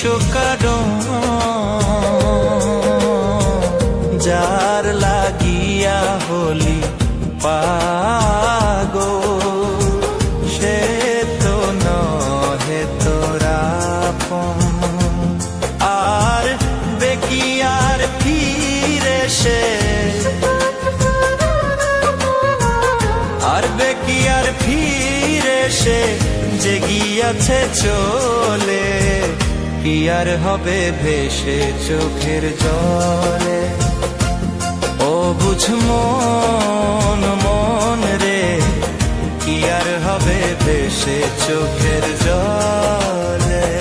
কারণ যার লাগিয়া হলি পাগল সে তো নহে তোরা আর বেকি আর ফিরে সে আর বেকি আর ফিরে সে যে গিয়াছে চলে কি আর হবে ভেসে চোখের জলে ও বুঝ মন মন রে কি আর হবে ভেসে চোখের জলে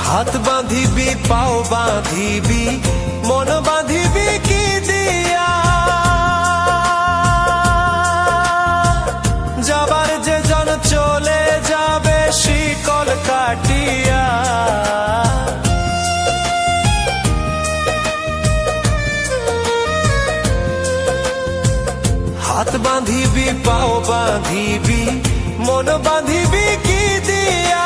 হাত বাঁধিবি পাও বাঁধিবি মন বাঁধিবি কি দিয়া যাবার যে জন চলে যাবে শিকল কাটিয়া হাত বাঁধিবি পাও বাঁধিবি মন বাঁধিবি কি দিয়া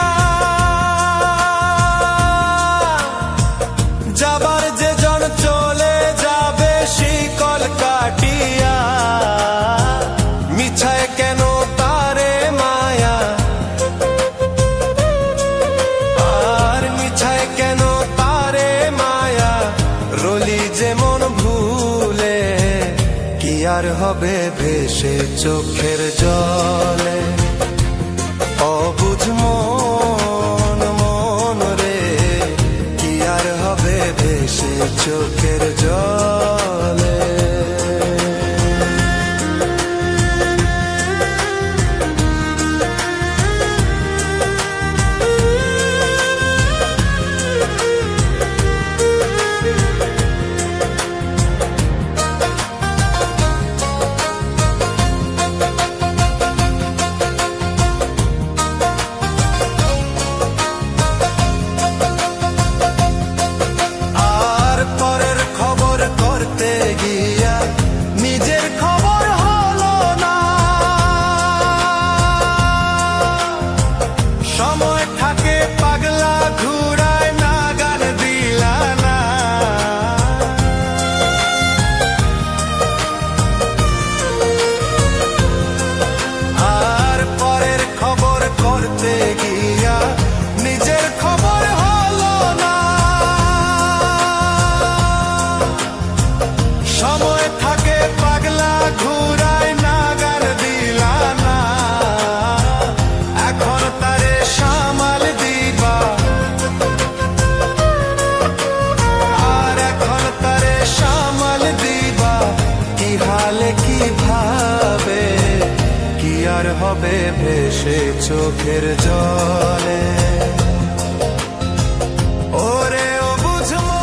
যাবার যে জন চলে যাবে শিকল কাটিয়া মিছায় কেন তারে মায়া আর মিছায় কেন তারে মায়া রলি যে মন ভুলে কি আর হবে ভেসে চোখের জলে অবুঝ মন মন রে কি আর হবে ভেসে চোখের জলে হবে ভেসে চোখের জলে ওরে ও বুঝমো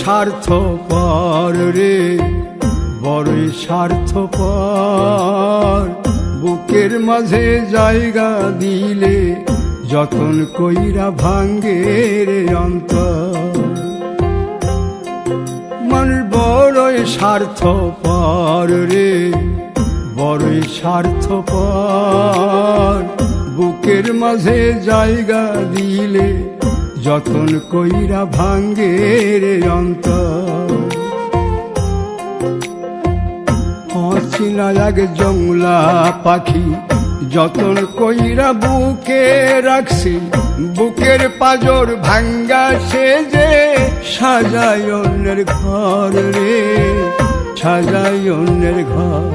স্বার্থপর রে বড়ই স্বার্থপর বুকের মাঝে জায়গা দিলে যতন কইরা ভাঙ্গে রে অন্তর মানুষ বড়ই স্বার্থপর রে বড়ই স্বার্থপর বুকের মাঝে জায়গা দিলে যতন কইরা ভাঙ্গে রে অন্তর অচিনা এক জংলা পাখি যতন কইরা বুকে রাখছি, বুকের পাজর ভাঙ্গা সেজে সাজাই অন্যের ঘর রে, সাজাই অন্যের ঘর।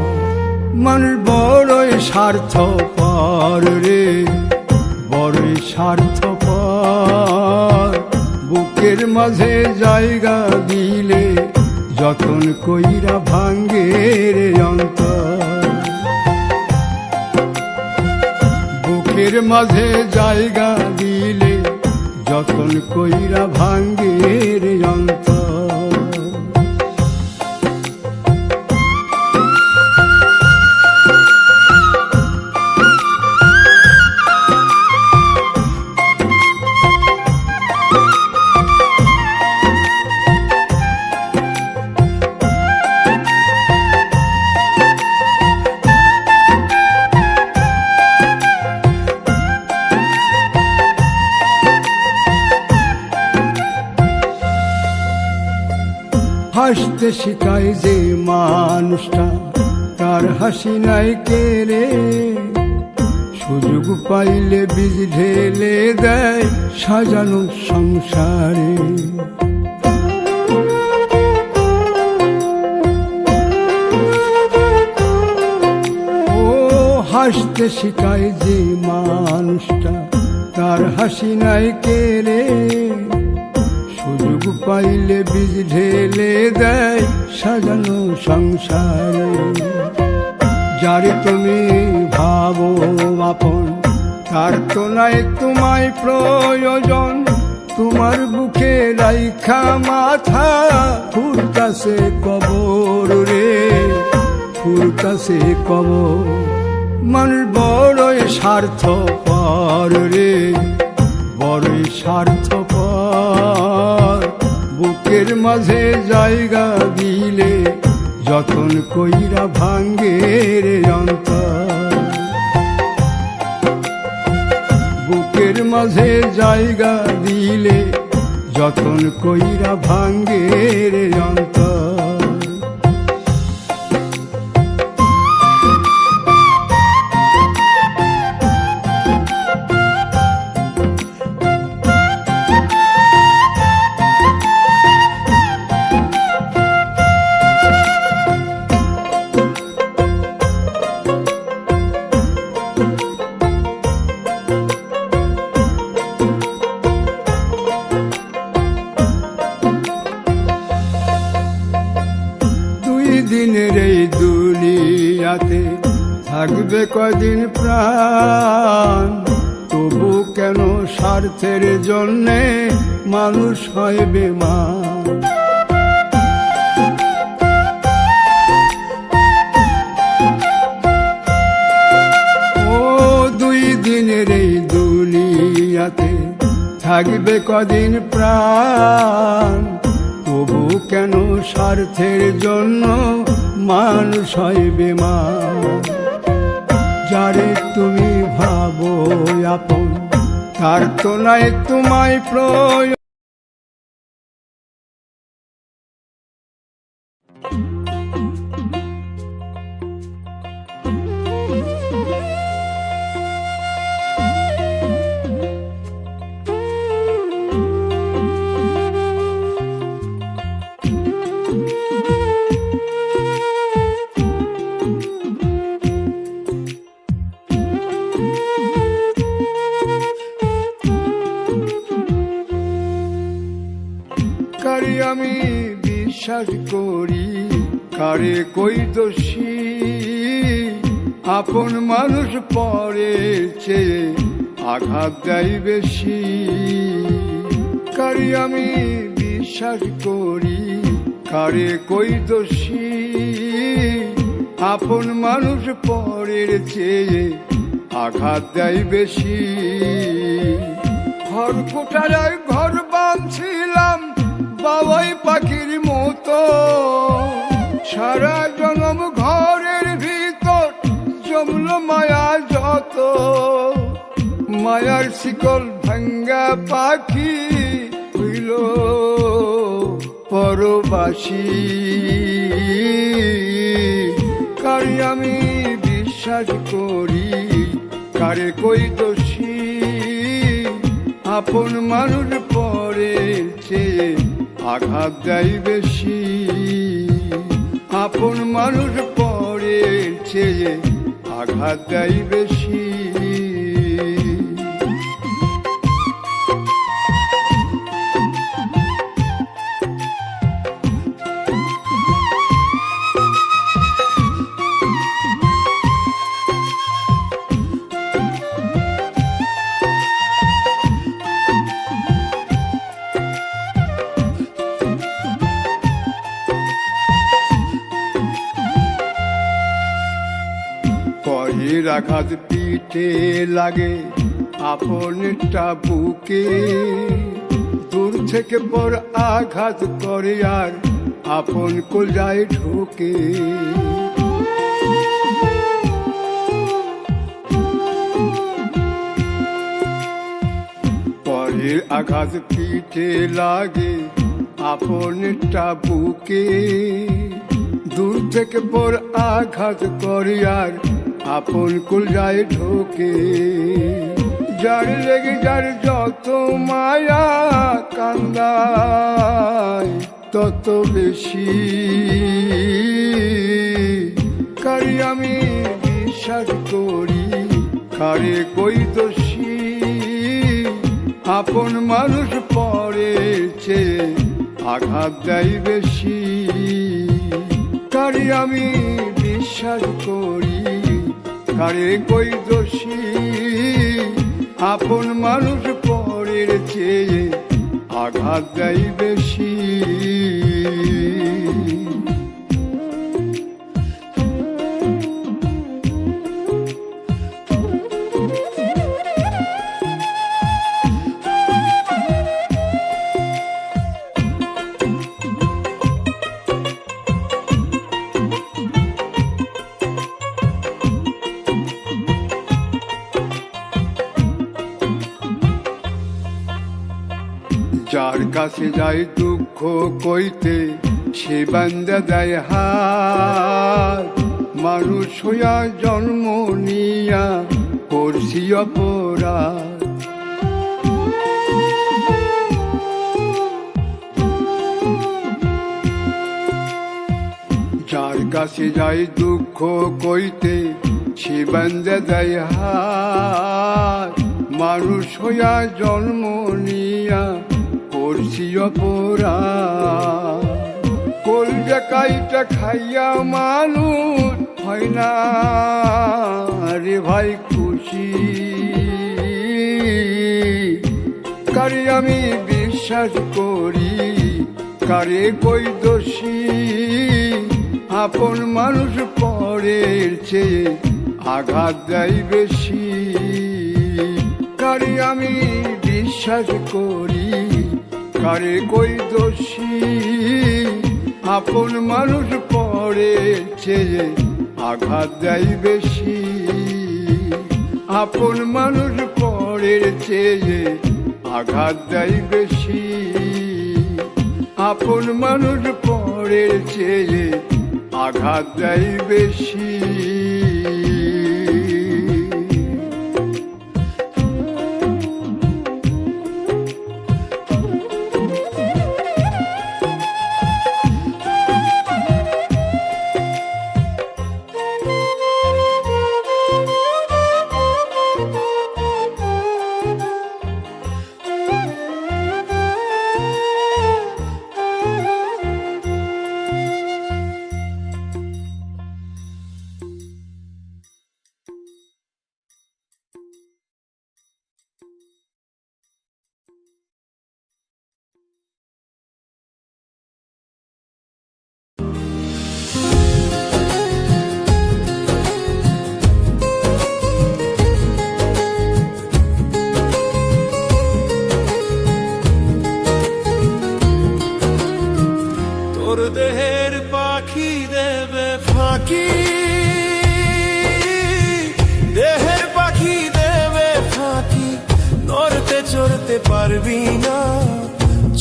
মানুষ বড়ই স্বার্থপর রে, বড়ই স্বার্থপর। বুকের মাঝে জায়গা দিলে যতন কইরা ভাঙ্গে রে অন্তর। বুকের মাঝে জায়গা দিলে যতন কইরা ভাঙ্গে রে অন্তর। হাসতে শিখায় যে মানুষটা, তার হাসি নাই কেড়ে, সুযোগ পাইলে বীজ ঢেলে দেয় সাজানো সংসারে। ও হাসতে শিখায় যে মানুষটা, তার হাসি নাই কেড়ে, সুযোগ পাইলে বীজ ঢেলে দেয় সাজানো সংসারে। যারে তুমি ভাবো আপন, তার তো নাই তোমায় প্রয়োজন, তোমার বুকে রাইখা মাথা ফুরতাছে কবর রে, ফুরতাছে কবর। মানুষ বড়ই স্বার্থপর রে, বড়ই স্বার্থপর। বুকের মাঝে জায়গা দিলে যতন কইরা ভাঙ্গে রে অন্তর। বুকের মাঝে জায়গা দিলে যতন কইরা ভাঙ্গে রে অন্তর। দিনের এই দুনিয়াতে থাকবে কদিন প্রাণ, তবু কেন স্বার্থের জন্যে মানুষ হয় বেমান। ও দুই দিনের এই দুনিয়াতে থাকবে কদিন প্রাণ, তবু কেন স্বার্থের জন্য মানুষ হয় বেমান। যারে তুমি ভাবো আপন, তার তো নাই তোমায় প্রয়োজন। কারে আমি বিশ্বাস করি, কারে কই দোষী, আপন মানুষ পরের চেয়ে আঘাত দেয় বেশি। কারে আমি বিশ্বাস করি, কারে কই দোষী, আপন মানুষ পরের চেয়ে আঘাত দেয় বেশি। ঘর কোঠায় ঘর বাঁধছিলাম বাবাই পাখির মতো, সারা জনম ঘরের ভিতর জমল মায়া যত। মায়ার শিকল ভাঙ্গা পাখি হইল পরবাসী। কারে আমি বিশ্বাস করি, কারে কই দোষী। আপন মানুষ পরের চেয়ে আঘাত দেয় বেশি, আপন মানুষ পরের চেয়ে আঘাত দেয় বেশি। পরের আঘাত পিঠে লাগে, আপনটা বুকে। দূর থেকে পর আঘাত করে আর আপন কলজায় ঢোকে। পরের আঘাত পিঠে লাগে, আপনটা বুকে। দূর থেকে পর আঘাত করে আর আপন কলজায় ঢোকে। যার লেগে যার যত মায়া কান্দায় তত বেশি। কারে আমি বিশ্বাস করি, কারে কই দোষী। আপন মানুষ পরের চেয়ে আঘাত দেয় বেশি। কারে আমি বিশ্বাস করি, কারে কই দোষী। আপন মানুষ পরের চেয়ে আঘাত দেয় বেশি। যার কাছে যায় দুঃখ কইতে, সে বান্দা দেয় হাত। মানুষ হইয়া জন্ম নিয়া করছি অপরাধ। যার কাছে যায় দুঃখ কইতে, সে বান্দা দেয় হাত। মানুষ হইয়া জন্ম নিয়া করছি অপরাধ। কলজা কাইটা খাইয়া মানুষ হয় না রে ভাই খুশি। কারে আমি বিশ্বাস করি, কারে কই দোষী। আপন মানুষ পরের চেয়ে আঘাত দেয় বেশি। কারে আমি বিশ্বাস করি, কারে কই দোষী। আপন মানুষ পরের চেয়ে আঘাত দেয় বেশি। আপন মানুষ পরের চেয়ে আঘাত দেয় বেশি। আপন মানুষ পরের চেয়ে আঘাত দেয় বেশি। পারবি না,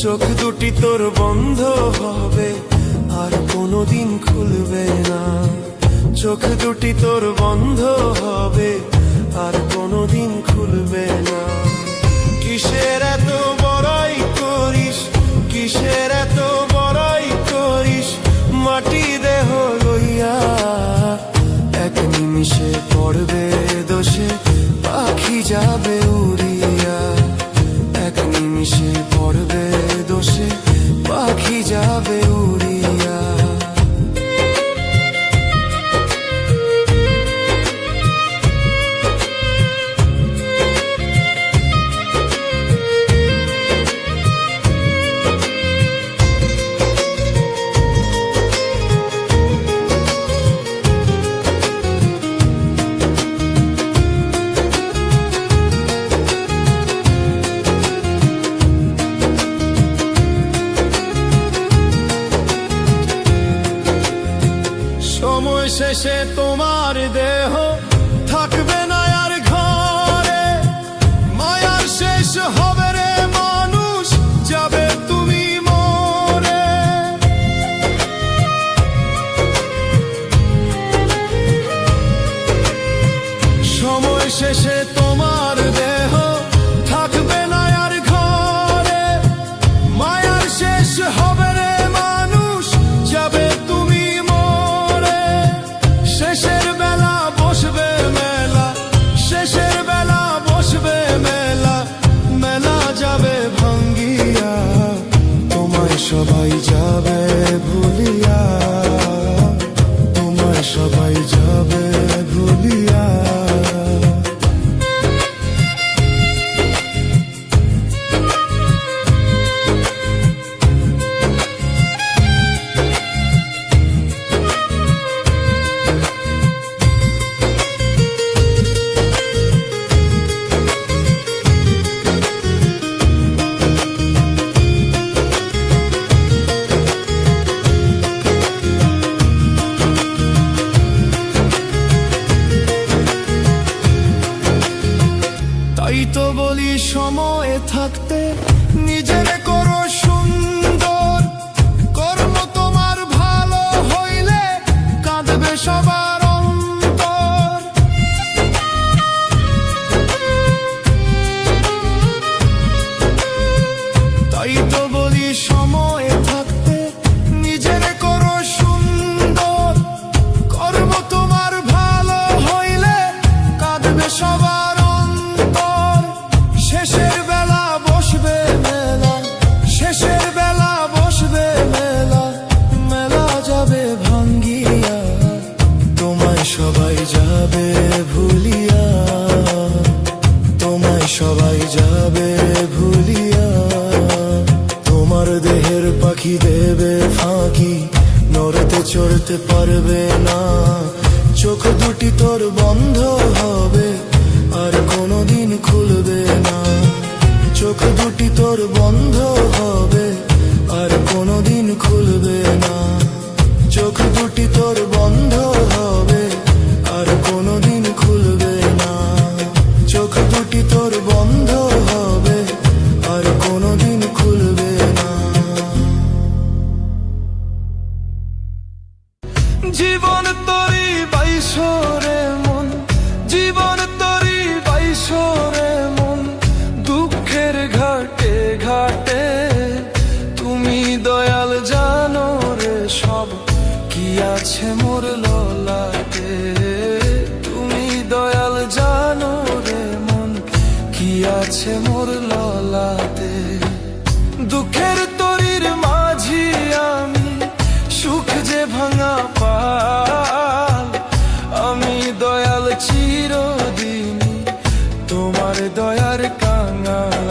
চোখ দুটি তোর বন্ধ হবে আর কোনোদিন খুলবে না। চোখ দুটি তোর বন্ধ হবে, আর কোনোদিন খুলবে না। কিসের এত বড়াই করিস, কিসের এত বড়াই করিস, মাটি দেহ লইয়া। এক নিমিষে পড়বে দোষে, পাখি যাবে উড়িয়া। এক নিমিষে পড়বে দোষে, পাখি যাবে উড়িয়া। সময় শেষে তোমার দেহ থাকবে না আর ঘরে, মায়ার শেষ হবে রে মানুষ, যাবে তুমি মরে। সময় শেষে তোমার দেহ থাকবে না আর ঘরে, মায়ার শেষ হবে রে মানুষ, যাবে তুমি মরে। শেষের বেলা বসবে মেলা, শেষের বেলা বসবে মেলা, মেলা যাবে ভাঙ্গিয়া। তোমায় সবাই যাবে ভুলিয়া, তোমায় সবাই যাবে ভুলিয়া। তাই তো বলি সময়ে থাকতে নিজের করো সুন্দর, কর্ম তোমার ভালো হইলে কাঁদবে সবার অন্তর। তাই তো বলি সময়ে থাকতে নিজের করো সুন্দর, কর্ম তোমার ভালো হইলে কাঁদবে সবার অন্তর। শেষের বেলা বসবে মেলা, শেষের বেলা বসবে মেলা, মেলা যাবে ভাঙ্গিয়া। তোমায় সবাই যাবে ভুলিয়া, তোমায় সবাই যাবে ভুলিয়া। তোমার দেহের পাখি দেবে ফাঁকি, নড়তে চড়তে পারবে না। চোখ দুটি তোর বন্ধ হবে, আর কোনোদিন খুলবে না। চোখ দুটি তোর বন্ধ হবে, আর কোনোদিন খুলবে না। চোখ দুটি তোর বন্ধ হবে, আর কোনোদিন খুলবে না। চোখ দুটি তোর বন্ধ হবে, আর কোনোদিন খুলবে না। জীবন তরি বাইশরে মন, জীবন তরি বাইশরে মন, দুঃখের ঘাটে ঘাটে। তুমি দয়াল জানো রে সব কি আছে মোর ললাটে। তুমি দয়াল জানো রে মন কি আছে মোর ললাটে। দুঃখের তরির মাঝি আমি, সুখ যে ভাঙা পাল। আমি দয়াল চিরদিনই তোমার দয়ার কাঙাল।